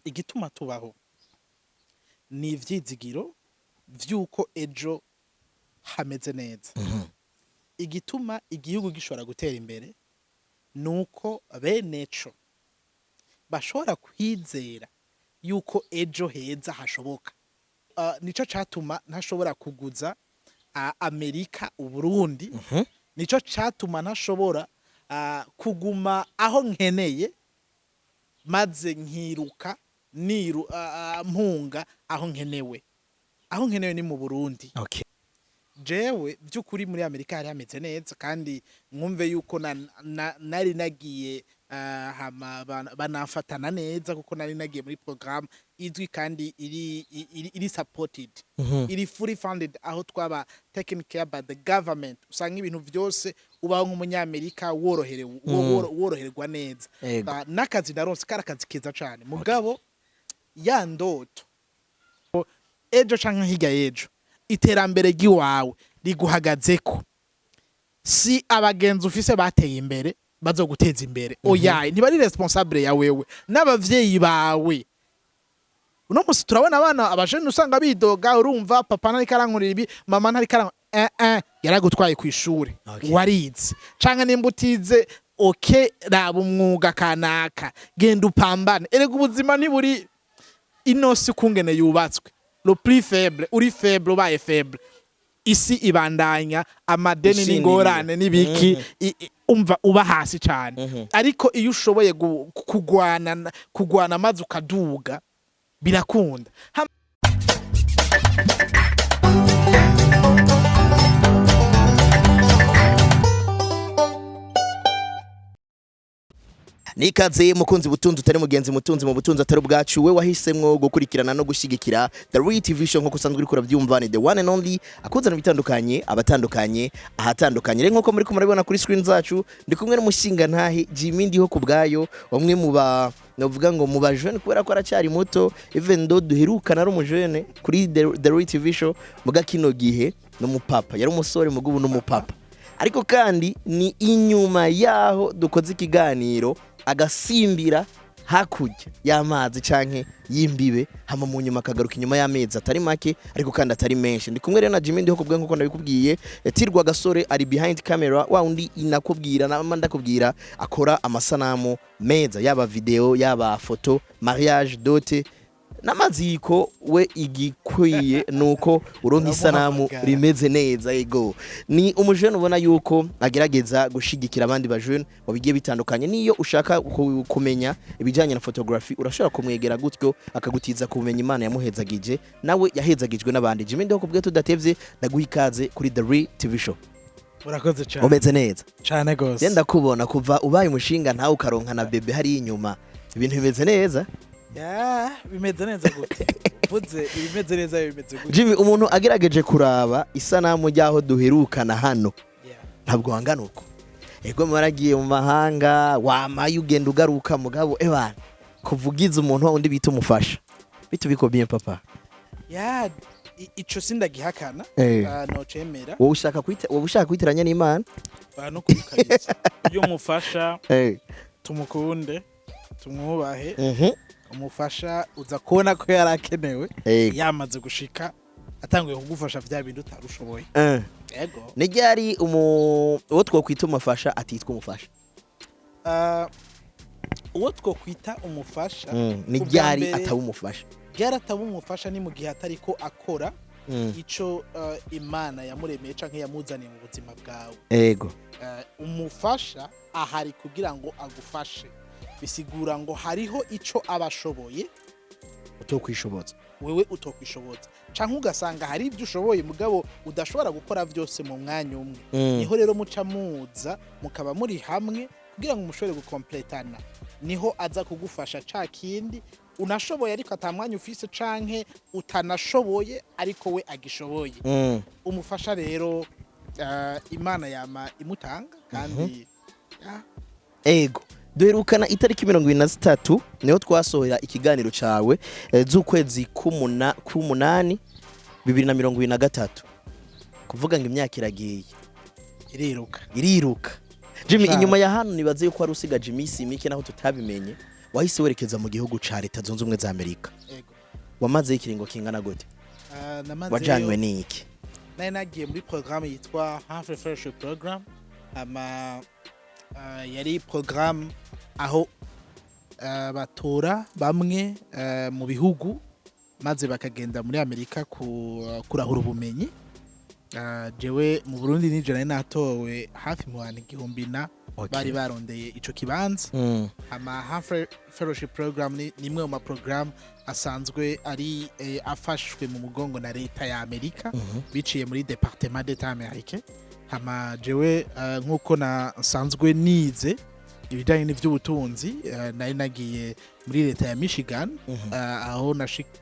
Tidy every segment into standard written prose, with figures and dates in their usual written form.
igituma tubaho ni ivyizigiro vyuko ejo hameze neza. Igituma igihugu gishobora gutera imbere nuko beneco bashobora kwizera yuko ejo heza hashoboka. Nico catuma ntashobora kuguza Amerika Uburundi. Nico catuma ntashobora kuguma aho nkeneye maze nkiruka mpunga aho nkenewe ni mu Burundi. Okay. Jewe by'ukuri muri Amerika hari hameze neza kandi mwumve yuko nari nagiye banafatana neza kuko nari nagiye muri program izwi kandi iri supported, iri fully funded, aho twaba taken care by the government. Usanga ibintu byose ubaho nk'umunyamerika woroherwa neza. N'akazi naronse karakazi keza cyane mugabo ya ndoto ejo canke higa ejo iterambere giwawe riguhagazeko si abagenzi ufise bateye imbere bazoguteza imbere. Oya, ntibari responsable ya wewe n'abavyeyi bawe. Uno musi turabona abana abajene usanga bidoga, urumva papa ntari karankurira ibi, mama ntari karankurira yaragutwaye kw'ishure. Warize canke nimba utize raba umwuga kanaka genda upambane. Erega ubuzima ntiburi inosi kungene yubatswe. Le plus faible, uri faible ubaye faible, isi ibandanya amadeni n'ingorane n'ibiki, umva uba hasi cyane. Ariko iyo ushoboye kugwana maze ukaduga birakunda. Nikaze mukunzi butunzi utari mugenzi mutunzi mu butunzi atari bwacu, we wahisemwo gukurikirana no gushigikira The Real TV Show nko kusanzwe uri kuravyumva ni the one and only akuzana bitandukanye abatandukanye ahatandukanye. Rero nko muri kumurabibona kuri screen zacu ndi kumwe n'umushinga ntahi Jimmy ndiho kubgayo, umwe mu novuga ngo mu bajene kubera ko aracyari muto, even though duherukana ari umujene kuri The Real TV Show muga kino gihe no mupapa yari umusore mugubu no mupapa. Ariko kandi ni inyuma yaho dukoze ikiganiro agasimbira hakurya y'amazi canke y'imbibe hama mu nyuma akagaruka inyuma y'amezi atari make ariko kandi atari menshi. Ndi kumwe rero na Jimmy ndiho kubwe nkuko ndabikubwiye, tirwa gasore ari behind camera, wa undi inakubwira na ndakubwira akora amasanamu meza, yaba video yaba foto, mariage, dote n'amaziko. We igikwiye nuko uronka isanamu rimeze neza. Ego ni umujene ubona yuko agerageza gushigikira abandi bajene wabigiye bitandukanye. Niyo ushaka kumenya ibijanye na photography urashobora kumwegera gutyo akagutiza kumenya Imana yamuhezagije, nawe yahezagijwe n'abandi. Jimmy ndiho kubwe tudatevye ndaguha ikaze kuri The Real TV Show. Urakoze cyane. Umeze neza cyane gose. Yenda kubona kuva ubaye umushinga ntawe ukaronka na bebe hari inyuma, ibintu bimeze neza. Bimeze neza gute? Vuze bimeze neza bimeze gute? Jimmy, umuntu agerageje kuraba isanamu ryaho duherukana hano ntabwo wangana uko. Ego mwaragiye mu mahanga wamaye ugenda ugaruka mugabo ebana kuvugiza umuntu wundi bita umufasha bitu biko bien papa. Ico sindagihakana no cemera. Wowe ushaka kwitiranya n'Imana no kubikariza iyo mufasha tumukunde tumwubahe. Umufasha uza kubona ko yarakenewe yamaze gushika atanguye kugufasha vya bintu utarushoboye. Yego ni ryari uwo twokwita umufasha atitwa umufasha? Uwo twokwita umufasha ni ryari ataba umufasha? Ryari ataba umufasha ni mu gihe atariko akora ico Imana yamuremeye canke yamuzaniye mu buzima bwawe. Yego umufasha ahari kugira ngo agufashe, bisigura ngo hariho ico abashoboye utokwishoboza wewe utokwishoboza, canke ugasanga hari ibyo ushoboye mugabo udashobora gukora vyose mu mwanya umwe. Niho rero muca muza mukaba muri hamwe kugira ngo mushobore gukompletana, niho aza kugufasha ca kindi unashoboye ariko atamwanya ufise canke utanashoboye ariko we agishoboye. Umufasha rero Imana yama imutanga kandi ego duherukana itariki 23 niho twasohora ikiganiro cawe z'ukwezi k'umunani 2023. Kuvuga ngo imyaka iragiye iriruka. Jimmy, inyuma ya hano nibaze yuko ari usigaje imisi mike naho tutabimenye wahise werekeza mu gihugu ca leta zunze ubumwe za Amerika Ego. wamaze ikiringo kingana gute Namazeyo wajanywe n'iki nari nagiye muri programme yitwa Humphrey Fellowship Program yari programme aho batora bamwe mu bihugu maze bakagenda muri Amerika kurahura ubumenyi jewe mu Burundi nije nari natowe hafi mu bantu 1000 bari barondeye ico kibanza ama Humphrey Fellowship Program ni imwe mu ma program asanzwe ari afashwe mu mugongo na leta ya Amerika biciye muri Departement d'Etat américain ama jewe nkuko nasanzwe nize ibijanye n'ivy'ubutunzi nari nagiye muri leta ya Michigan aho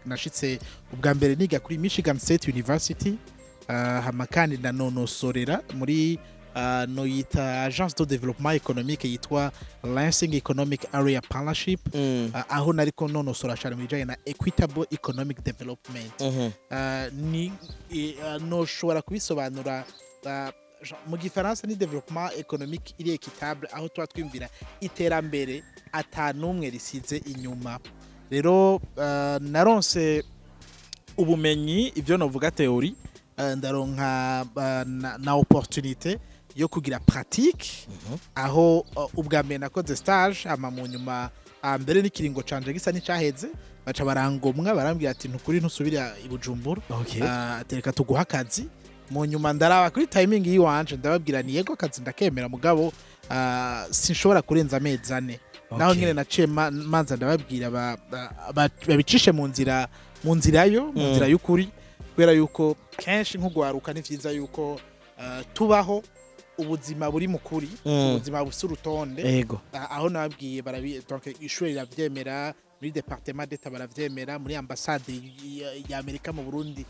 nashitse ubwa mbere niga kuri Michigan State University hama kandi nanonosorera muri no yita agence de développement économique yitwa Lansing Economic Area Partnership aho nariko nonosora cyane mu bijanye na equitable economic development ni no shobora kubisobanura mu gifaransa ni développement économique iri équitable aho twa twimvira iterambere atanumwe risize inyuma rero naronse ubumenyi ivyo novuga theory ndaronka na opportunité yo kugira pratique aho ubwa mbere nakoze stage ama mu nyuma mbere n'ikiringo canje gisa n'icaheze baca barangomwa barambwira ati ntukuri ntusubira i Bujumbura atereka tuguha akazi mu nyuma ndaraba kuri timing yiwanje ndababwira ni yego akazi ndakemera mugabo sinshobora kurenza amezi 4 naho nyine naciye manza ndababwira babicishe mu nzira y'ukuri kubera yuko kenshi nk'ugwaruka ni vyiza yuko tubaho ubuzima buri mukuri ubuzima busurutonde aho nababwiye donc ishuri riravyemera muri Departement d'Etat baravyemera muri ambassade ya Amerika mu Burundi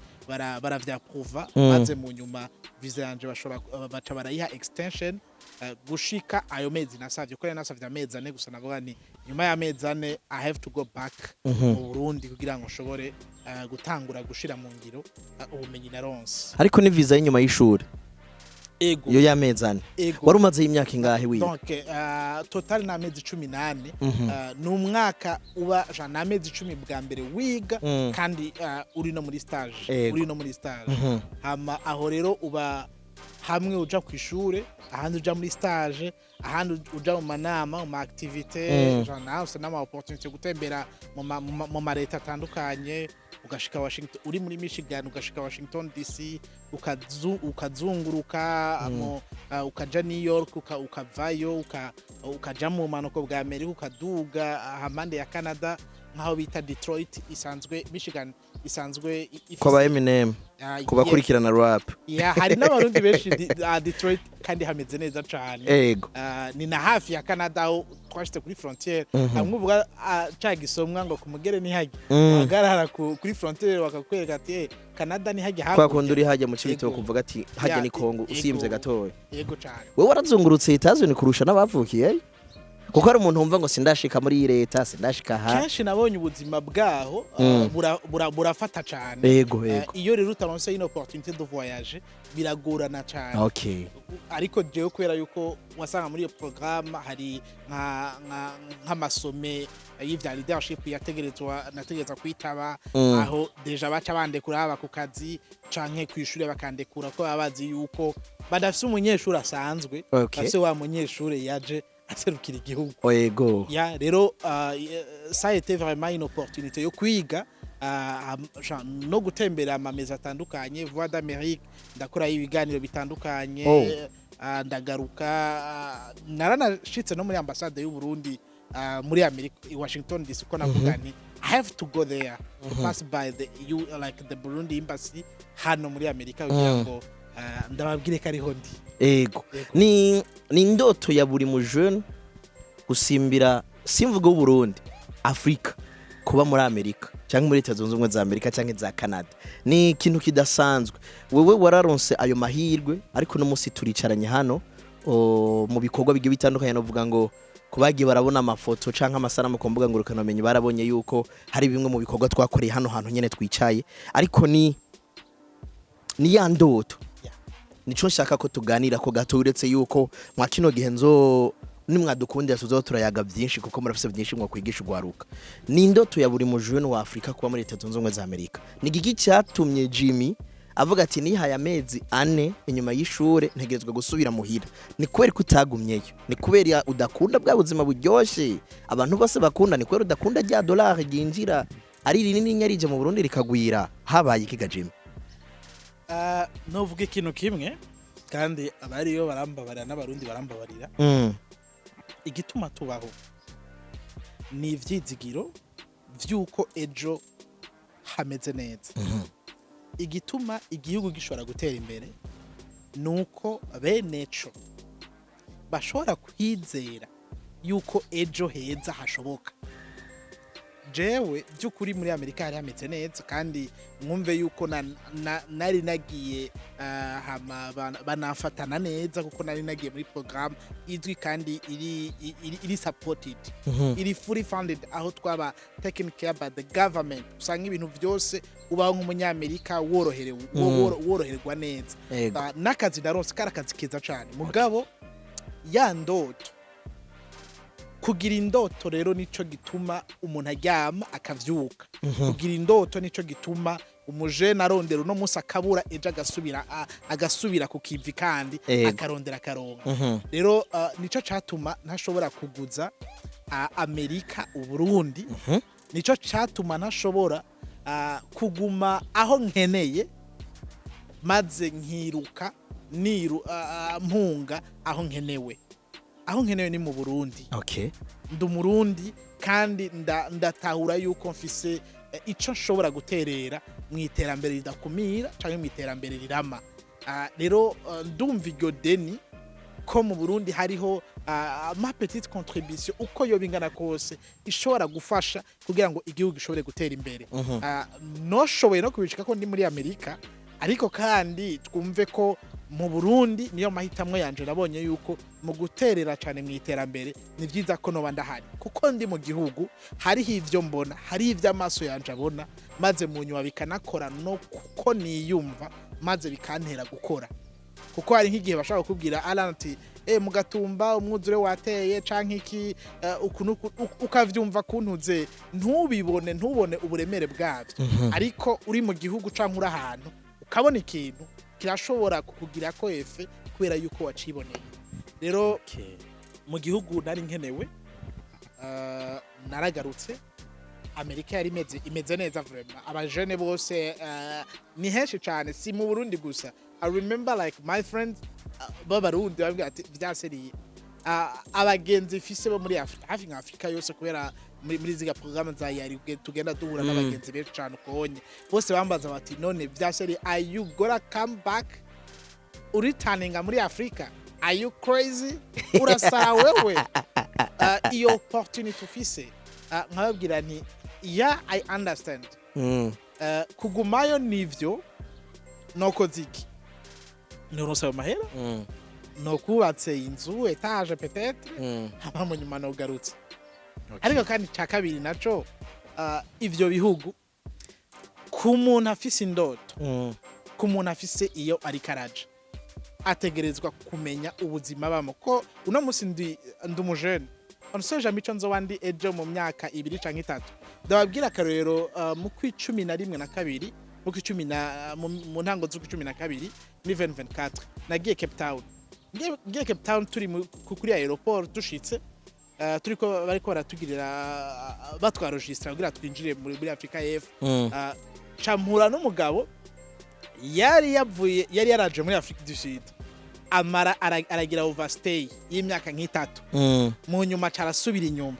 baravyaprova maze mu nyuma visa yanje baca barayiha extension gushika ayo mezi nasavye ko nasavye amezi 4 gusa navuga ni nyuma ya mezi 4 I have to go back mu Burundi kugira ngo nshobore gutangura gushira mu ngiro ubumenyi naronse ariko ni visa y'inyuma y'ishuri ego yo yamezane wari umaze imyaka ingahe wiga donc total na mezi 18 n'umwaka uba na amezi 10 bwa mbere wiga kandi uri no muri stage hama aho rero uba hamwe uja ku ishure ahandi uja muri stage ahandi uja mu manama mu activité genre n'ama opportunité gutembera mu mareta atandukanye ugashika Washington uri muri Michigan ugashika Washington DC ukazunguruka ukaja New York ukavayo ukaja mu manuko bwa Amerika ukaduga hamande ya Canada nkaho bita Detroit isanzwe Michigan isanzwe kwa Eminem kubakurikirana rap hari n'abarundi benshi Detroit kandi hameze neza cyane ni na hafi ya Canada aho twashite kuri frontiere hamwe uvuga cagisomwa ngo kumugere ni haje agarara kuri frontiere bakakwereka ati Canada ni haje hafi kwa kunduri haje mu cibito kuvuga ati haje ni Kongo usimvye gatoya yego cyane wewe warazungurutse itazo ni kurusha n'abavukiye kuko ari umuntu wumva ngo sindashika muri leta sindashika ha kenshi nabonye ubuzima bwaho burafata cyane iyo rero utaronse ino opportunité de voyage biragorana cyane ariko jewe kwera yuko wasanga muri iyo programme hari nk'amasome y'ivya leadership nategerezwa kwitaba aho deja baca bandekura haba ku kazi canke kw'ishure bakandekura ko babazi yuko badafise umunyeshuri asanzwe bafise wa munyeshuri yaje aserukira igihugu ya rero ça a été vraiment une opportunité yo kwiga no gutembera amamezi atandukanye voix d'Amérique ndakora ibiganiro bitandukanye ndagaruka naranashitse no muri ambassade y'u Burundi muri Amerika i Washington DC ko navuga ni I have to go there to pass by the Burundi embassy hano muri Amerika kugira ngo ndababwire ko ariho ndi ni indoto ya buri mu jeune gusimbira simvuga u Burundi Afrika kuba muri Amerika cyangwa muri Leta Zunze Ubumwe za Amerika cyangwa za Canada ni ikintu kidasanzwe wewe wararonse ayo mahirwe ariko no musi turicaranye hano mu bikorwa bigiye bitandukanye no vuga ngo kubagiye barabona amafoto canka amasanamu ko mbuga ngurukana umenye barabonye yuko hari bimwe mu bikorwa twakoreye hano hantu nyene twicaye ariko ni ya ndoto nico nshaka ko tuganira ko gato uretse yuko mwa kino gihe nimwadukundira tuzo turayaga byinshi kuko murafise byinshi mwo kwigisha ugwaruka ni indoto ya buri mujene wa Afrika kuba muri Leta Zunze Ubumwe za Amerika ni giki cyatumye Jimmy avuga ati nihaye amezi 4 inyuma y'ishure ntegerezwa gusubira muhira ni kubera ko utagumyeyo ni kubera udakunda bwa buzima buryoshye abantu bose bakunda ni kubera udakunda rya dollar ginjira ari rinini nyarije mu Burundi rikagwira habaye ikiga Jimmy novuga ikintu kimwe kandi abariyo barambabarira n'abarundi barambabarira igituma tubaho ni ivyizigiro vyuko ejo hameze neza igituma igihugu gishobora gutera imbere nuko beneco bashobora kwizera yuko ejo heza hashoboka jewe byukuri muri Amerika hari hameze neza kandi mwumve yuko nari nagiye banafatana neza kuko nari nagiye muri program izwi kandi iri supported iri fully funded aho twaba taken care by the government usanga ibintu byose ubaho nk'umunyamerika woroherwa neza n'akazi naronse karakazi keza cyane mugabo ya ndoto kugira indoto rero nico gituma umuntu aryama akavyuka kugira indoto nico gituma umujene arondera uno musa akabura ejo agasubira ku kivi kandi akarondera akaronka rero nico catuma ntashobora kuguza Amerika uburundi nico catuma ntashobora kuguma aho nkeneye maze nkiruka mpunga aho nkenewe ni mu Burundi ndi umurundi kandi ndatahura yuko mfise ico nshobora guterera mu iterambere ridakumira canke mu iterambere rirama rero ndumva iryo deni ko mu Burundi hariho ma petite contribution uko yo bingana kose ishobora gufasha kugira ngo igihugu gishobore gutera imbere noshoboye no kubishika ko ndi muri Amerika ariko kandi twumve ko mu Burundi niyo mahitamwe yanje nabonye yuko mu guterera cyane mu iterambere ni byiza ko noba ndahari kuko ndi mu gihugu hariho ivyo mbona hari ivyo amaso yanje abona maze mu nyuma bikanakora no kuko niyumva maze bikantera gukora kuko hari nk'igihe bashaka kukubwira alanti mugatumba umwuzure wateye canke iki ukavyumva kuntuze ntubone uburemere bwavyo ariko uri mu gihugu canke uri ahantu ukabona ikintu kirashobora kukugira ko efe kubera yuko waciboneye rero mu gihugu nari nkenewe naragarutse Amerika yari imeze neza vraiment abajene bose ni henshi cyane si mu Burundi gusa I remember like my friends b'abarundi bavuga ati vyaseriye abagenzi fise bo muri Afrika hafi nka Afrika yose kubera muri ziga programme za yari tugenda duhura n'abagenzi benshi cyane ukonye bose bambaza bati none vyaseriye are you gonna come back uriturning muri Afrika are you crazy urasara wewe iyo opportunity ufise nkababwira nti yeah I understand kugumayo nivyo noko ziki noronsa mahera no kubatse inzu etage peut-être hama mu nyuma no garutse ariko kandi cya kabiri naco ivyo bihugu ku muntu afise indoto ku muntu afise iyo ari karaje ategerezwa kumenya ubuzima bamo ko uno musi ndi umujene onsoje amico nzo wandi ejo mu myaka 2 canke 3 ndababwira karero mu kwicumi na rimwe na kabiri mu kwicumi na mu ntango zo kwicumi na kabiri ni 2024 nagiye Cape Town ngiye Cape Town turi kuri aeroport dushitse turiko bariko baratugirira batwaregistra kugira twinjire muri Afrika y'Epfo campura n'umugabo yari yaraje muri Afrika du Sud amara aragira overstay y'imyaka nk'itatu mu nyuma carasubira inyuma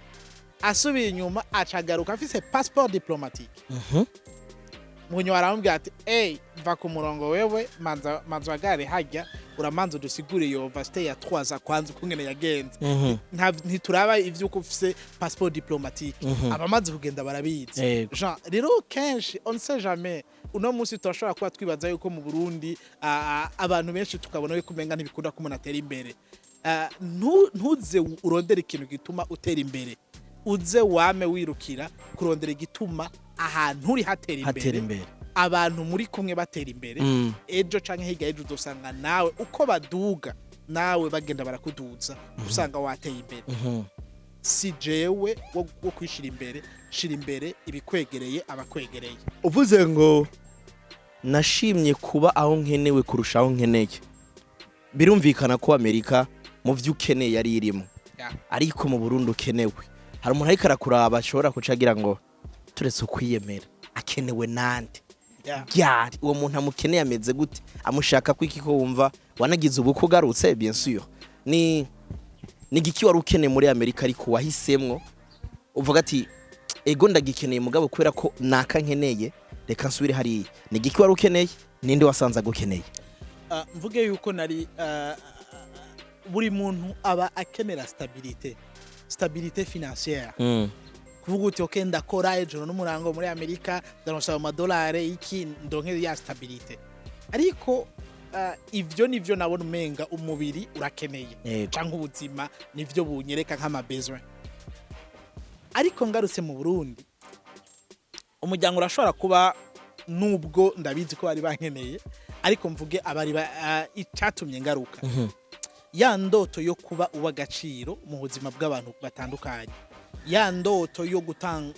asubira inyuma acagaruka afise passport diplomatique mu nyuma arambwira ati mva ku murongo wewe manzo agare hajya uramanzo dusigure iyo overstay ya 3 za kwanza kungene yagenze ntituraba ivyuko ufise passport diplomatique abamaze kugenda barabizi Jean rero kenshi on sait jamais uno musi turashobora kuba twibaza yuko mu Burundi abantu benshi tukabona yuko umenga ntibikunda ko umuntu atera imbere ntuze urondera ikintu gituma utera imbere uze wame wirukira kurondera igituma ahantu uri hatera imbere abantu muri kumwe batera imbere ejo canke higa ejo dosanga nawe uko baduga nawe bagenda barakuduza usanga wateye imbere si jewe wo kwishira imbere shira imbere ibikwegereye abakwegereye uvuze ngo nashimye kuba aho nkenewe kurushaho nkeneye birumvikana ko Amerika mu vyo ukeneye yari irimo ariko mu Burundi ukenewe hari umuntu ariko arakuraba ashobora kucagira ngo turetse kwiyemera akenewe nande byari uwo muntu amukeneye ameze gute amushaka kwiki ko wumva wanagize ubuko garutse bien sûr ni giki wari ukeneye muri Amerika ariko wahisemwo uvuga ati ego ndagikeneye mugabo kubera ko naka nkeneye reka nsubire hari ni giki wari ukeneye ninde wasanza gukeneye mvuge yuko nari buri muntu aba akenera stabilité financière kuvuga uti okay ndakora ejo n'umurango muri Amerika ndaronsa amadolari iki ndonke ya stabilité ariko ivyo nivyo nabona umenga umubiri urakeneye cyangwa ubuzima nivyo bunyereka nk'amabezwe ariko ngarutse mu Burundi umuryango urashobora kuba nubwo ndabizi ko bari bankeneye ariko mvuge abari icyatumye ngaruka ya ndoto yo kuba uw'agaciro mu buzima bw'abantu batandukanye ya ndoto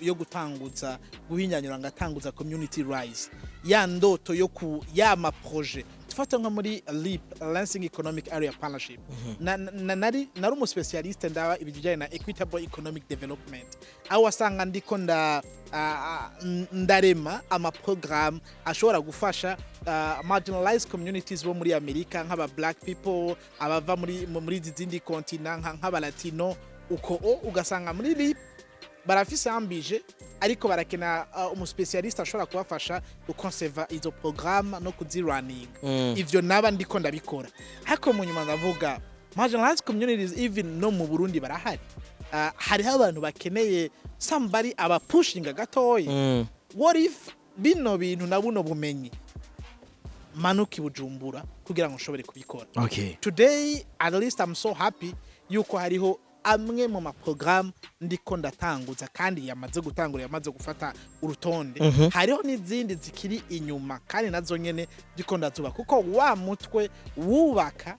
yo gutanguza guhinyanyura ngatanguza community rise ya ndoto yo yama projet tufata nko muri LEAP Lansing Economic Area Partnership nari umu specialist ndaba ibijyanye na equitable economic development aho wasanga ndiko ndarema ama program ashobora gufasha marginalized communities bo muri Amerika nk'aba black people abava muri zindi continent nk'aba latino uko ugasanga muri LEAP barafise ambije ariko barakena umu specialist ashobora kubafasha guconserva izo programme no kuzirunning ivyo naba ndiko ndabikora hako mu nyuma ndavuga marginalized communities even no mu Burundi barahari hariho abantu bakeneye somebody aba pushing gatoyi what if bino bintu nabuno bumenyi manuki Bujumbura kugira ngo nshobore kubikora today at least I'm so happy yuko hariho amwe mu maprogramme ndiko ndatanguza kandi yamaze gutangura yamaze gufata urutonde hariho n'izindi zikiri inyuma kandi nazo nyene ndiko ndazuba kuko wa mutwe wubaka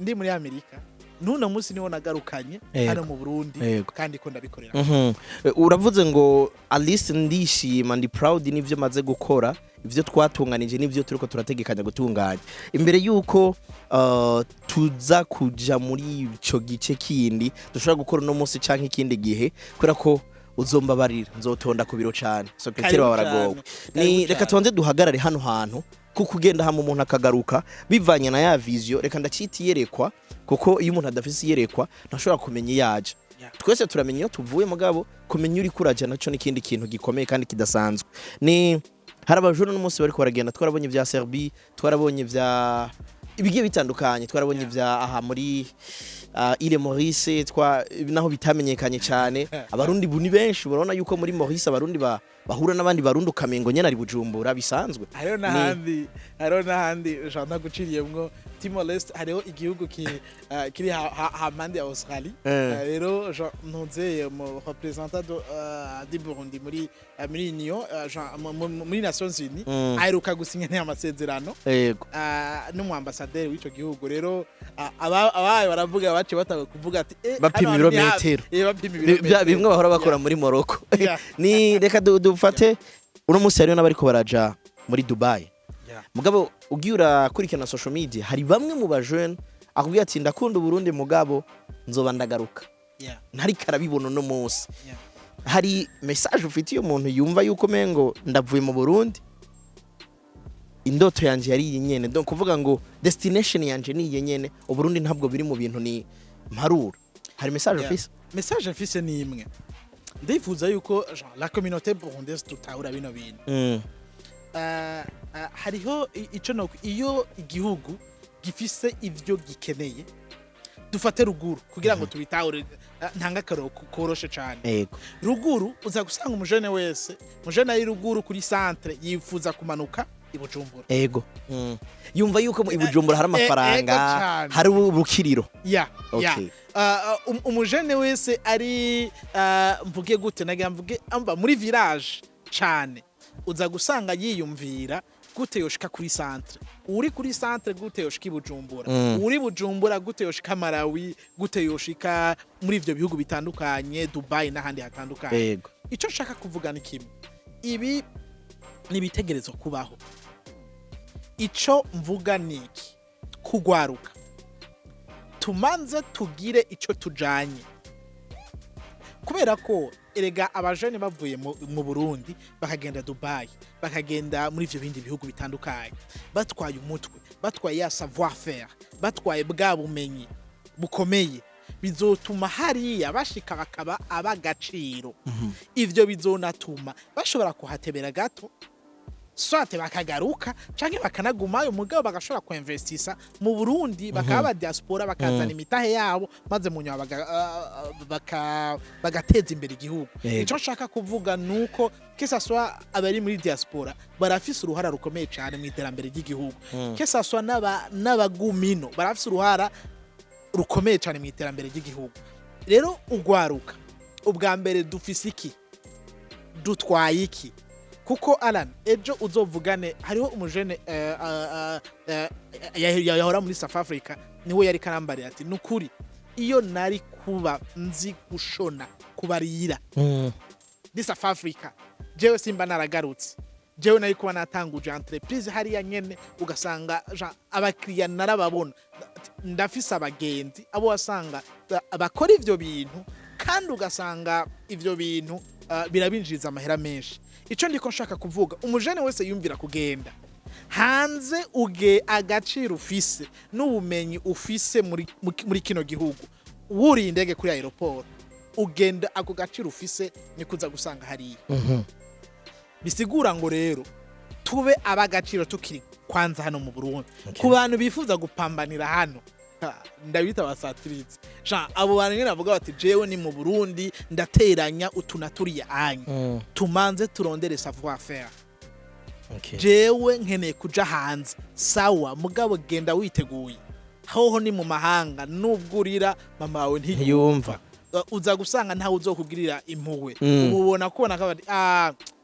ndi muri Amerika nuno musi niho nagarukanye hano mu Burundi kandi ko ndabikorera uravuze ngo Alice ndishima ndi proud n'ivyo maze gukora ivyo twatunganije n'ivyo turiko turategekanya gutunganya imbere yuko tuza kuja muri ico gice kindi dushobora gukora no musi canke ikindi gihe kubera ko uzombabarira nzotonda ku biro cyane secretary wa baragowe ni reka tonze duhagarare hano hantu kuko ugenda hamwe umuntu akagaruka bivanye na ya vision reka ndaciti yerekwa kuko iyo umuntu adafise yerekwa ntashobora kumenya yaje twese turamenya iyo tuvuye mugabo kumenya uri kuraje naco n'ikindi kintu gikomeye kandi kidasanzwe ni hari abajuru n'umunsi bariko baragenda twarabonye vya Serbie twarabonye vya ibigiye bitandukanye twarabonye vya aha muri ile Maurice naho bitamenyekanye cyane abarundi buni benshi urabona yuko muri Maurice abarundi bahura n'abandi barundi ukamengo nyene ari Bujumbura bisanzwe hariho n'ahandi jana guciriyemwo Timor Leste hariho igihugu kiri hamande ya Australie rero ntunze mu representant du Burundi muri Union muri Nations Unies aheruka gusinya amasezerano n'umu ambassadeur w'ico gihugu rero abaye baravuga bace batawe kuvuga ati bapima ibirometero bimwe bahora bakora muri Morocco ni reka dufate uno musi hariyo n'abariko baraja muri Dubai mugabo ugiye urakurikirana social media hari bamwe mu bajene akubwiye ati ndakunda Burundi mugabo nzoba ndagaruka ntari karabibona no munsi hari message ufitiye umuntu yumva yuko mengo ndavuye mu Burundi indoto yanje yari yenyene donc kuvuga ngo destination yanje ni yenyene Uburundi ntabwo biri mu bintu ni mparura hari message afise ni imwe ndifuza yuko la communauté burundaise tutahura bino bintu hariho ico no iyo igihugu gifise ivyo gikeneye dufate ruguru kugira ngo tubitahure ntanga karo koroshe cyane ruguru uza gusanga umujene wese mujene ari ruguru kuri centre yifuza kumanuka ibujumbura yumva yuko mu ibujumbura hari amafaranga hari ubukiriro umujene wese ari mvuge gute nagira mvuge amba muri village cyane uza gusanga yiyumvira gute yoshika kuri centre uri kuri centre gute yoshika Bujumbura uri Bujumbura gute yoshika Malawi gute yoshika muri ivyo bihugu bitandukanye Dubai n'ahandi hatandukanye ico nshaka kuvuga ni kimwe ibi nibitegerezwa kubaho ico mvuga niki kugwaruka tumanze tugire ico tujanye kubera ko erega abajene bavuye mu Burundi bakagenda Dubai bakagenda muri ivyo bindi bihugu bitandukanye batwaye umutwe batwaye ya savoir faire batwaye bwa bumenyi bukomeye bizotuma hariya bashika bakaba abagaciro ivyo bizonatuma bashobora kuhatebera gato swate bakagaruka canke bakanagumayo mugabo bagashobora kuinvestisa mu Burundi bakaba diaspora bakazana imitahe yabo maze mu nyuma bagateza imbere igihugu ico nshaka kuvuga nuko kesaswa abari muri diaspora barafise uruhara rukomeye cyane mu iterambere ry'igihugu kesaswa n'abagumino barafise uruhara rukomeye cyane mu iterambere ry'igihugu rero ugwaruka ubwa mbere dufise iki dutwaye iki kuko Alan ejo uzovugane hariho umujene yahora muri South Africa niwe yari karambari ati nukuri iyo nari kuba nzi gushona kubarira muri South Africa jewe simba naragarutse jewe nari kuba natanguje entreprise hariya nyene ugasanga abakiriya narababona ndafise abagenzi abo wasanga bakora ivyo bintu kandi ugasanga ivyo bintu birabinjiriza amahera menshi ico ndiko nshaka kuvuga umujene wese yumvira kugenda hanze uge agaciro ufise n'ubumenyi ufise muri kino gihugu wuri indege kuri aeroport ugenda ako gaciro ufise nikuza gusanga hariya bisigura ngo rero tube abagaciro tukiri kwanza hano mu Burundi ku bantu bifuza gupambanira hano ndabita basatirize abo bantu nyine bavuga bati jewe ni mu Burundi ndateranya utunaturiye anye tumanze turondere savoir faire jewe nkeneye kuja hanze sawa mugabo genda witeguye hoho ni mu mahanga nubwurira mama wawe ntiyumva uza gusanga ntawe uzokugirira impuhwe ubona kubona kabati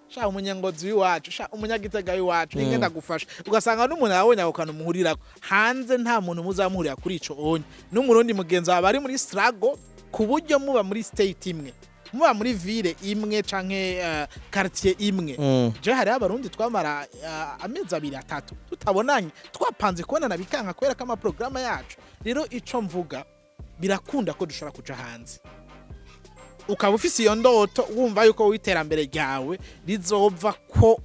sha umunyangozi wiwacu sha umunyagitega wiwacu ingenda gufasha ugasanga n'umuntu yabonye ako kantu muhurirako hanze nta muntu muzamuhurira kuri ico onye n'umurundi mugenzi wawe ari muri struggle ku buryo muba muri state imwe muba muri ville imwe canke quartier imwe je hari abarundi twamara amezi 2-3 tutabonanye twapanze kubonana bikanka kwera kama programa yacu rero ico mvuga birakunda ko dushobora kuja hanze ukaba ufise iyo ndoto wumva yuko witerambere ryawe rizova ko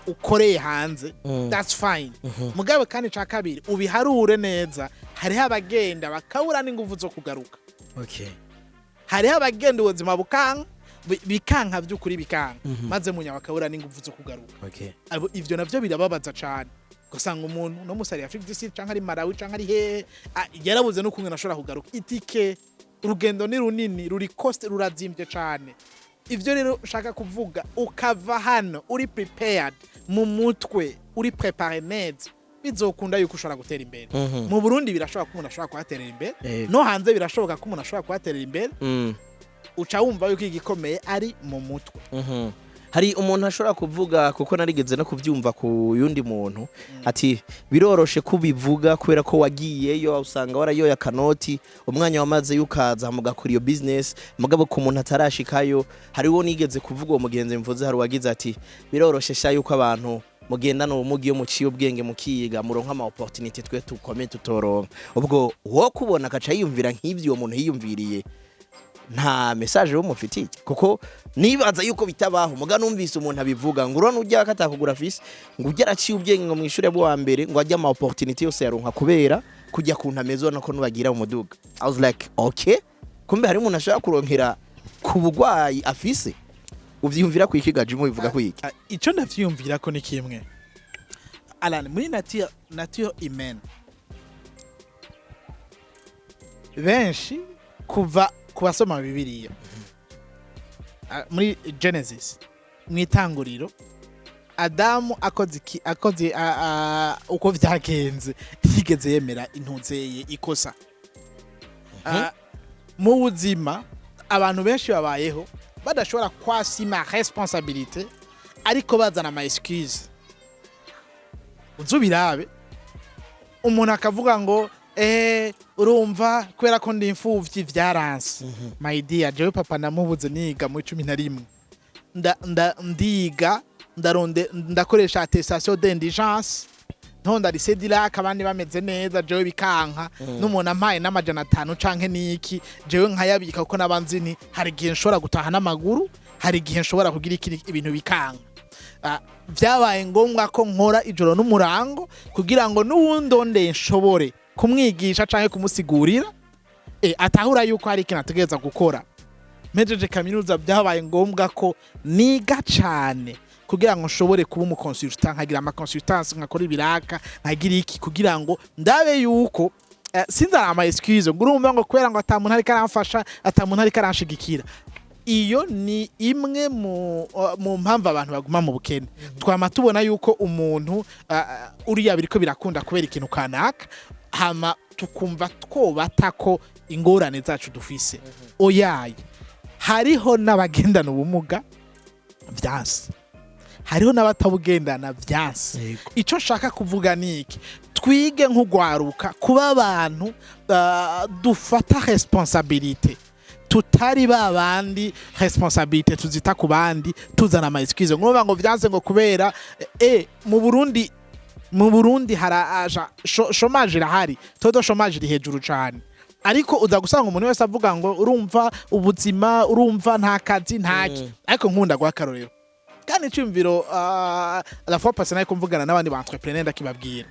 ukoreye hanze that's fine mugabe kandi ca kabiri ubiharure neza hari abagenda bakabura n'inguvu zo kugaruka hari abagenda ubuzima bikanka by'ukuri bikanka maze munya bakabura n'inguvu zo kugaruka abo ivyo navyo birababaza cyane gusanga umuntu no musari Afrique du Sud canke ari Malawi canke ari he yarabuze no kumwe nashobora kugaruka itike urugendo ni runini ruri cost rurazimbye cyane ivyo rero ushaka kuvuga ukava hano uri prepared mu mutwe uri prepare neza bizokunda yuko ushobora gutera imbere mu Burundi birashoboka ko umuntu ashobora kuhaterera imbere no hanze birashoboka ko umuntu ashobora kuhaterera imbere uca wumva yuko igikomeye ari mu mutwe hari umuntu ashobora kuvuga kuko narigeze no kuvyumva ku yundi muntu ati biroroshe kubivuga kubera ko wagiyeyo usanga warayoya kanoti umwanya wamaze yukaza mugakora iyo business mugabo ku muntu atarashikayo hariwo nigeze kuvuga uwo mugenzi mvuze hari wagize ati biroroshe sha yuko abantu mugendana ubumugi yo muciye ubwenge mukiga muronka ama opportunity twe tukome tutoronka ubwo wo kubona kaca yiyumvira nk'ivyo uwo muntu yiyumviriye nta message wo mufitiye kuko nibaza yuko bitabaho muga numvise umuntu abivuga ngo urone ujya katakugura fisi ngo ujya araciye ubwenge ngo mwishuri bwa mbere ngo ajya ama opportunity yose yaronka kubera kujya kuntamezo nako nubagira mu muduga I was like okay kumbe hari umuntu ashaka kuronkera ku bugwayi afise uvyumvira ku ikigaje mu bivuga ko iki ico ndavyumvira ko ni kimwe Alan muri nature humaine benshi kuva kubasoma Bibiliya muri Genesis mwitanguriro Adamu akoze uko vyagenze yigeze yemera intunzeye ikosa mu buzima abantu benshi babayeho badashobora kwasima responsabilité ariko bazana ama excuse uzubirabe umuntu akavuga ngo urumva kubera ko ndi imfuvyi vyaranse my dear jewe papa namubuze niga mu 11 ndiga ndakoresha attestation d'indigence ntonda risedilaka abandi bameze neza jewe bikanka n'umuntu ampaye n'amajana 5 canke niki jewe nkayabika kuko nabanzini hari gihe nshobora gutaha n'amaguru hari gihe nshobora kugira ibintu bikanka vyabaye ngombwa ko nkora ijoro n'umurango kugira ngo n'uwundonde nshobore kumwigisha canke kumusigurira atahura yuko hari ikintu ategereza gukora mejeje kaminuza vyabaye ngombwa ko niga cane kugira ngo nshobore kuba umu consultant nkagira ama consultants nkakora ibiraka nkagira iki kugira ngo ndabe yuko sinzara ama excuse ngo urumva ngo kwera ngo atamuntu ari karamfasha atamuntu ari karanshigikira iyo ni imwe mu mpamvu abantu baguma mu bukene twama tubona yuko umuntu uriya biriko birakunda kubera ikintu kanaka hama tukumva twobatako ingorane zacu dufise oyaye hariho n'abagendana ubumuga vyanse hariho n'abatabugendana vyanse ico shaka kuvuga niki twige nk'ugwaruka kuba abantu dufata responsabilité tutari babandi responsabilité tuzita ku bandi tuzana ama excuse ngo vyanse ngo kubera mu Burundi haraja chômage irahari todo chômage iri hejuru cyane ariko uza gusanga umuntu wese avuga ngo urumva ubuzima urumva nta kazi ntaki ariko nkunda gwakarorero kandi cyumviro la fois passée nayo kumvugana n'abandi ba entrepreneur ndakibabwira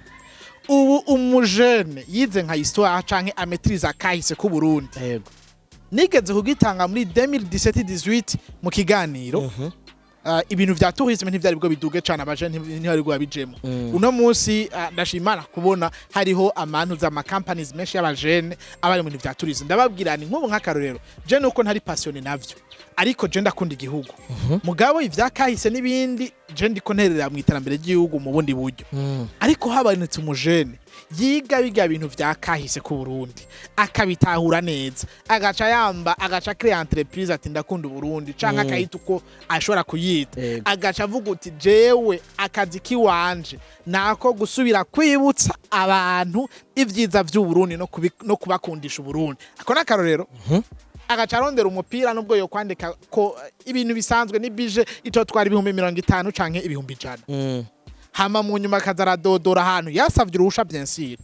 ubu umujene yize nka histoire canke ametriza kahise ku Burundi yego nigeze kugitanga muri 2017-18 mu kiganiro ibintu vya tourisme ntivyari bwo biduge cyane abajene ntibari bwo babijemo uno munsi ndashimana kubona hariho amantu za ma companies menshi y'abajene abari mu bintu vya tourisme ndababwira ni nk'ubu nk'akarorero je nuko ntari passionné navyo ariko je ndakunda igihugu mugabo ivyakahise nibindi je ndiko nterera mu iterambere ry'igihugu mu bundi buryo ariko habanitse umujene yiga biga ibintu vyakahise ku Burundi akabitahura neza agaca créer entreprise ati ndakunda Burundi canka akayita uko ashobora kuyita agaca avuga uti jewe akazi kiwanje nako gusubira kwibutsa abantu ivyiza vy'u Burundi no kubakundisha Burundi ako nakarorero agaca arondera umupira nubwo yo kwandika ko ibintu bisanzwe ni bije ito twari 50 canke 100 hama mu nyuma kazaradodora ahantu yasavye urusha bien sûr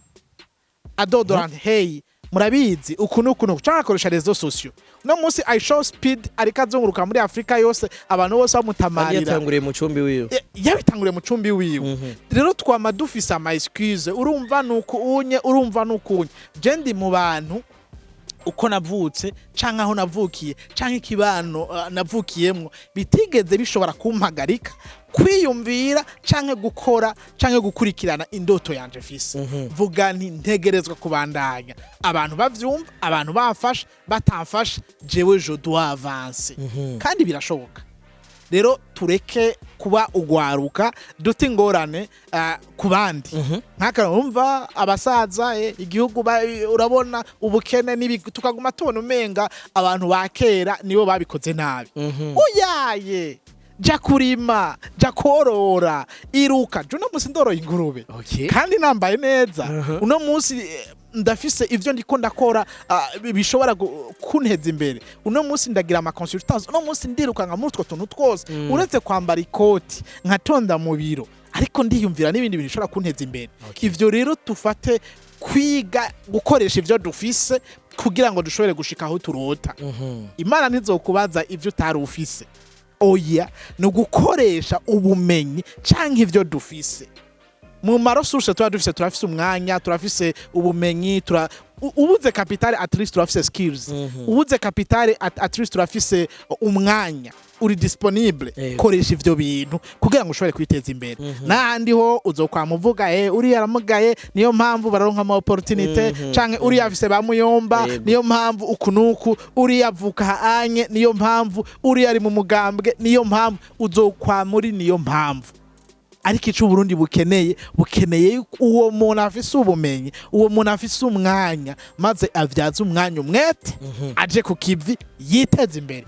adodora hey murabizi ukuntu canka akoresha rezo sociaux no munsi I show speed ariko azunguruka muri Afrika yose abantu bose bamutamarira yatanguriye mu cumbi wiwe yabitanguriye mu cumbi wiwe rero twama dufise ama excuse urumva nukunye je ndi mu bantu uko navutse canka aho navukiye canka ikibano navukiyemwo bitigeze bishobora kumpagarika kwiyumvira canke gukora canke gukurikirana indoto yanje fise vuga nti ntegerezwa kubandanya abantu bavyumva abantu bafasha batamfasha jewe je dois avancer kandi birashoboka rero tureke kuba ugwaruka dute ingorane ku bandi nkakarumva abasaza igihugu urabona ubukene tukaguma tubona umenga abantu bakera nibo babikoze nabi uyaye ja kurima ja korora iruka uno munsi ndoroye ingurube kandi nambaye neza uno munsi ndafise ivyo ndiko ndakora bishobora kunteza imbere uno munsi ndagira ama consultants uno munsi ndiruka nka mutwe tuntu twose uretse kwambara ikoti nkatonda mu biro ariko ndiyumvira n'ibindi bintu bishobora kunteza imbere ivyo rero tufate kwiga gukoresha ivyo dufise kugira ngo dushobore gushika aho turota Imana ntizokubaza ivyo utari ufise oya no gukoresha ubumenyi canke ivyo dufise mu maresources turafise umwanya turafise ubumenyi ubuze capital at least turafise skills ubuze capital at least turafise umwanya uri disponible koresha ivyo bintu kugira ngo ushobore kwiteza imbere nandi ho uzokwamuvuga uri yaramugaye niyo mpamvu baronka ama opportunity canke uri yafise bamuyomba niyo mpamvu ukunuku uri yavuka haanye niyo mpamvu uri yari mu mugambwe niyo mpamvu uzokwamuri niyo mpamvu ariko ico Burundi bukeneye uwo muntu afise ubumenyi uwo muntu afise umwanya maze avyaza umwanya umwete aje ku kivi yiteza imbere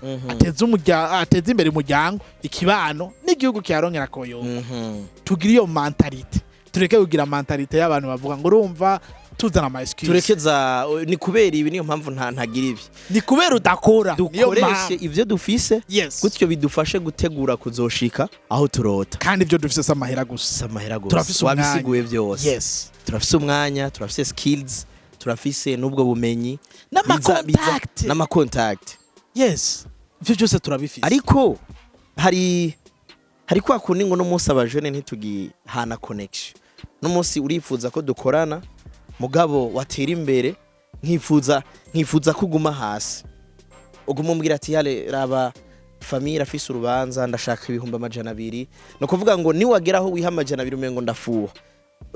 ateza imbere umuryango ikibano n'igihugu kiyaronkera koyo tugira iyo mentality tureke kugira mentalite y'abantu bavuga ngo urumva tuzana ama excuse turekeza ni kubera ibi niyo mpamvu ntagira ibi ni kubera udakora dukoreshe ivyo dufise yes. gutyo bidufashe gutegura kuzoshika aho turota kandi ivyo dufise samahera gusa turafise wabisiguye vyose yes. turafise umwanya turafise skills turafise n'ubwo bumenyi n'ama contact yes ivyo byose turabifise ariko hari kwa kundi ngo no munsi abajene ntitugihana connection no munsi urifuza ko dukorana mugabo watera imbere nkifuza kuguma hasi uguma umbwira ati yale raba famille afise urubanza ndashaka 200,000 no kuvuga ngo ni wageraho wiha 200 umengo ndafuha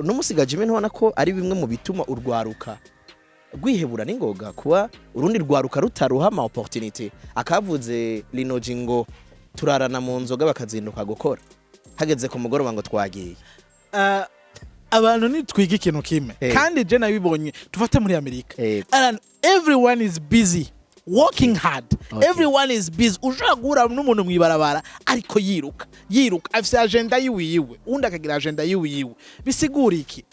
no musigaje me ntona ko ari bimwe mu bituma urwaruka gwihebura ningoga kuba urundi rwaruka rutaruha ama opportunity akavuze linoji ngo turarana mu nzoga bakazinduka gukora hageze ku mugoroba ngo twagiye abantu nitwiga ikintu kimwe kandi je nabibonye tufate muri Amerika and everyone is busy working hard everyone is busy ujagura n'umuntu mwibarabara ariko yiruka afise agenda yiwiwe undi akagira agenda yiwiwe bisigura iki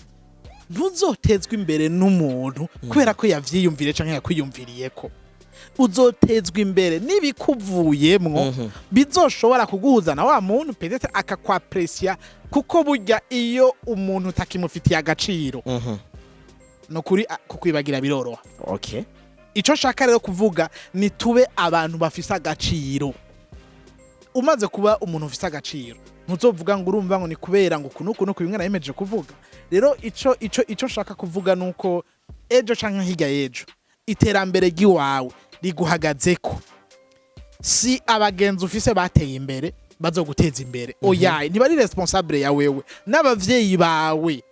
ntuzotezwe imbere n'umuntu kubera ko yavyiyumvire canke yakwiyumviriye ko uzotezwa imbere nibikuvuyemwo bizoshobora kuguhuza na wa muntu peut-être akakwaprecia kuko burya iyo umuntu utakimufitiye agaciro no kuri kukwibagira biroroha okay ico shaka rero kuvuga ni tube abantu bafise agaciro umaze kuba umuntu ufise agaciro ntuzovuga ngo urumva ngo ni kubera ngo kunuko bimwe nayemeje kuvuga rero ico shaka kuvuga nuko ejo canke higa ejo iterambere giwawe riguhagazeko si abagenzi ufise bateye imbere bazoguteza imbere oya ntibari responsable ya wewe n'abavyeyi bawe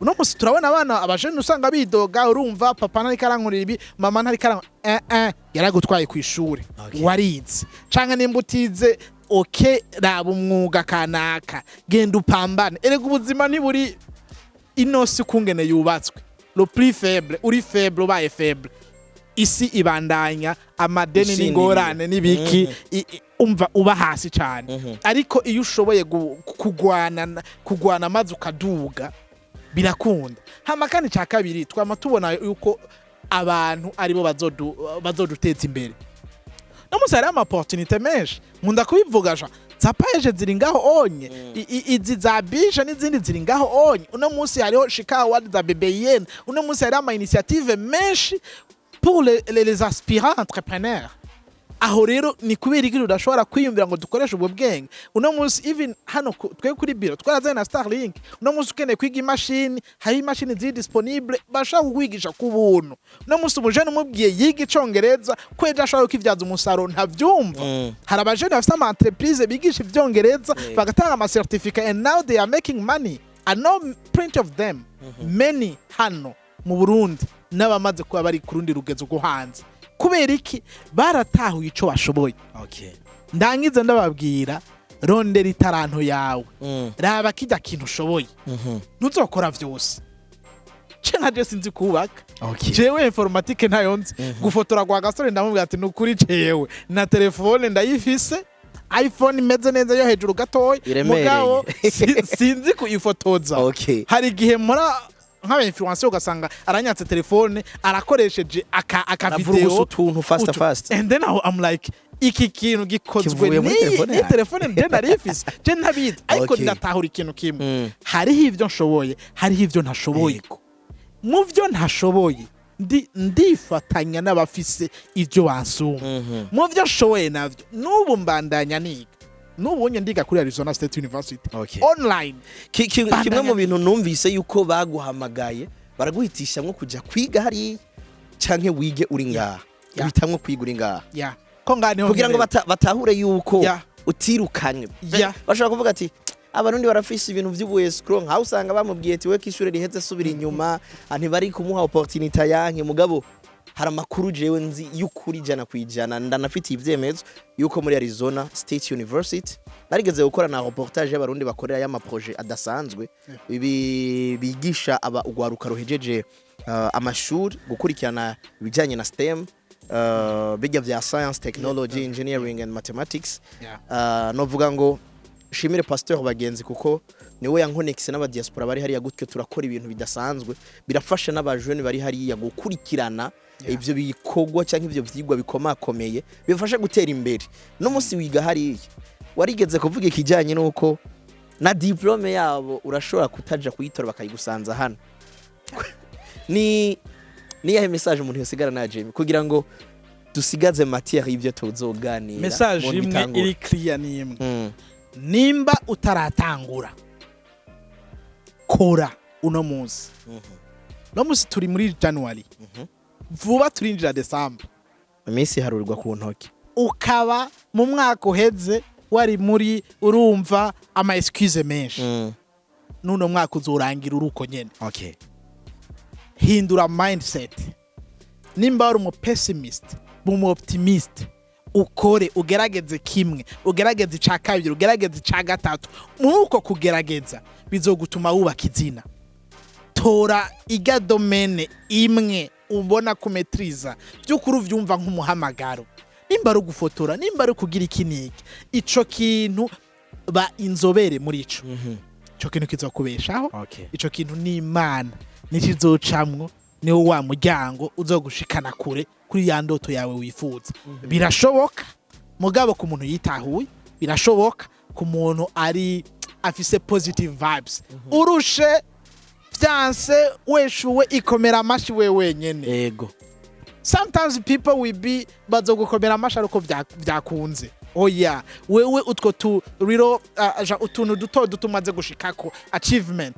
uno musi turabona abana abajene usanga bidoga urumva papa ntari karankurira ibi mama ntari karankurira yaragutwaye ku ishuri warize canke nimba utize okay raba umwuga kanaka genda upambane erega ubuzima ntiburi inosi kungene yubatswe le plus faible uri faible ubaye faible isi ibandanya amadeni n'ingorane n'ibiki umva uba hasi cyane ariko iyo ushoboye kugwana maze ukaduga birakunda hama kandi cya kabiri twama tubona yuko abantu aribo bazoduteza imbere no musara ama opportunity menshi nkunda kubivugasha zapaje ziri ngaho onye izi za bisha n'izindi ziri ngaho onye uno munsi hariho Chicago Award za BBN uno munsi hari ama initiative menshi pour les aspirants entrepreneurs aho rero ni kubera iki udashobora kwiyumvira ngo dukoreshe ubwo bwenge uno munsi even hano twe kuri biro twarazaye na Starlink uno munsi ukeneye kwiga imashini hari imashini ziri disponible bashaka kugwigisha ku buntu uno munsi umujene umubwiye yiga icongereza kweje ashaka kwivyaza umusaro ntavyumva hari abajene bafite ama entreprise bigisha ivyongereza bagatanga ama certificate and now they are making money I know plenty of them many hano mu Burundi n'abamaze kuba bari kurundi rugezo rwo hanze kubera iki baratahuye ico bashoboye okay ndangize ndababwira rondera itaranto yawe raba kijya kintu ushoboye ntuzokora vyose cenga je sinzi kubaka jewe informatique ntayonze gufotora kwa gasore ndamubwira ati nukuri jewe na telefone ndayifise iPhone imeze neza yo hejuru gatoya mugabo sinzi kuyifotoza hari gihe mura nk'aba influencer ugasanga aranyatse telefone arakoresheje aka video utuntu fast and then I'm like iki kintu gikozwe ni telefone ndenda rifise je ntabizi ariko ndatahura ikintu kimwe hariho ivyo nshoboye hariho ivyo ntashoboye mu vyo ntashoboye ndifatanya n'abafise ivyo bansuma mu vyo nshoboye navyo n'ubu mbandanya niga n'ubonye ndiga kuri Arizona State University online kimwe mu bintu numvise yuko baguhamagaye baraguhitisha nko kuja kwiga hari canke wige uri ngaha bitamwe kwiga uri ngaha ko ngane kugira ngo batahure yuko utirukanye bashaka kuvuga ati abarundi barafise ibintu vy'ubuye scroll nka usanga bamubwiye ati we kishure riheze subira inyuma ntibari kumuha opportunity yanke mugabo hari amakuru jewe nzi y'ukuri jana kwijana ndanafite ivyemezo yuko muri Arizona State University barigeze gukora na reportage y'abarundi bakorera y'ama projet adasanzwe bigisha aba ugwaruka ruhejeje amashuri gukurikirana ibijanye na STEM bijya vya science technology engineering and mathematics novuga ngo shimire pasteur bagenzi kuko niwe yankonexe n'aba diaspora bari hariya gutyo turakora ibintu bidasanzwe birafasha n'abajene bari hariya gukurikirana ivyo bikogwa cyangwa ivyo vyigwa bikomakomeye bifasha gutera imbere no musi wiga hariya warigeze kuvuga ikijanye nuko na diplome yabo urashobora kutaja kuyitora bakayigusanza hano ni yahe message umuntu yosigara na Jamie kugira ngo dusigaze matière y'ivyo tuzoganira message imwe iri clear ni imwe nimba utaratangura kora uno munsi no munsi turi muri January vuba turinjira December iminsi harurirwa ku ntoki ukaba mu mwaka uheze wari muri urumva ama excuse menshi nuno mwaka uzorangira uruko nyene okay hindura mindset nimba uri mu pessimist mu optimist ukore ugerageze kimwe ugerageze ca kabiri ugerageze ca gatatu muri uko kugerageza bizogutuma wubaka izina tora iga domaine imwe ubona kumetriza byukuru vyumva nk'umuhamagaro nimba ari gufotora nimba ari kugira ikiniki ico kintu ba inzobere muri ico ico kintu kizokubeshaho ico kintu ni Imana nikizocamwo niwo wa muryango uzogushikana kure kuri ya ndoto yawe wifuza birashoboka mugabo ku muntu yitahuye birashoboka ku muntu ari afise positive vibes urushe byanse weshuwe ikomera amashi we wenyene yego sometimes people will be bazogukomera amashi ariko byakunze oya wewe utwo tu rero utuntu duto dutumaze gushikako achievement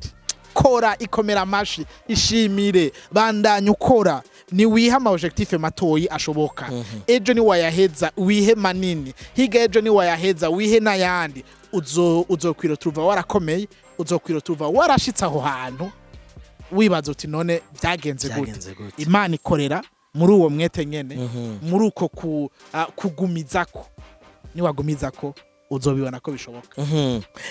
kora ikomera amashi ishimire bandanya ukora ni wiha ama objectif matoyi ashoboka ejo ni wayaheza wihe manini higa ejo ni wayaheza wihe nayandi uzokwiro tuva warakomeye uzokwiro tuva warashitse aho hantu wibaza uti none byagenze gute Imana ikorera muri uwo mwete nyene muri uko kugumizako ni wagumizako uzobibona ko bishoboka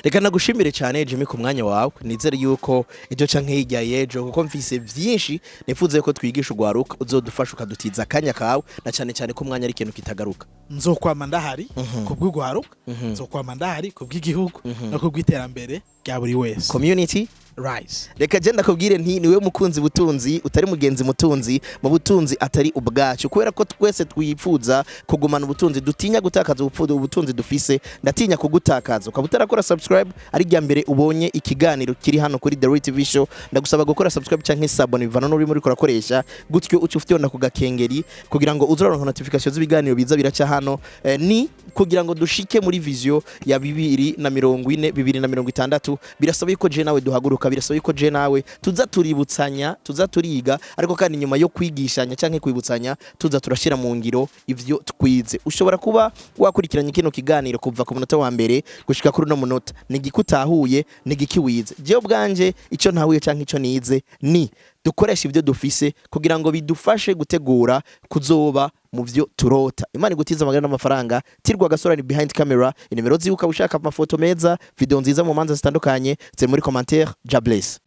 reka nagushimire cyane Jimmy ku mwanya wawe nizere yuko ejo canke hirya yejo kuko mfise vyinshi nifuze ko twigisha ugwaruka uzodufasha ukadutiza akanya kawe na cyane cyane ko mwanya ari ikintu kitagaruka nzokwama ndahari kubw'ugwaruka nzokwama ndahari kubw'igihugu no kubw'iterambere rya buri wese community rise reka je ndakubwire nti niwe mukunzi butunzi utari mugenzi mutunzi mu butunzi atari ubwacu kubera ko twese twifuza kugumana ubutunzi dutinya gutakaza ubutunzi dufise ndatinya kugutakaza ukabutarakora subscribe ari rya mbere ubonye ikiganiro kiri hano kuri The Real TV Show ndagusaba gukora subscribe canke sabone bivana n'uri muri korakoresha gutyo uci ufite ku gakengeri kugira ngo uzoronka notification z'ibiganiro biza biraca hano ni kugira ngo dushike muri vision ya 2040 2060 birasaba yuko je nawe duhaguruka birasaba yuko je nawe tuza tuributsanya tuza turiga ariko kandi nyuma yo kwigishanya canke kwibutsanya tuza turashira mu ngiro ivyo twize ushobora kuba wakurikiranye kino kiganiro kuva ku munota wa mbere gushika kuri no munota nigikutahuye nigikiwize je ubwanje ico ntahuye canke ico nize ni dukoresha ivyo dufise kugira ngo bidufashe gutegura kuzoba mu vyo turota Imana igutiza amagana n'amafaranga tirwa gasorani behind camera inimero zibuka ushaka amafoto meza video nziza mu manza zitandukanye ziri muri commentaire ja bless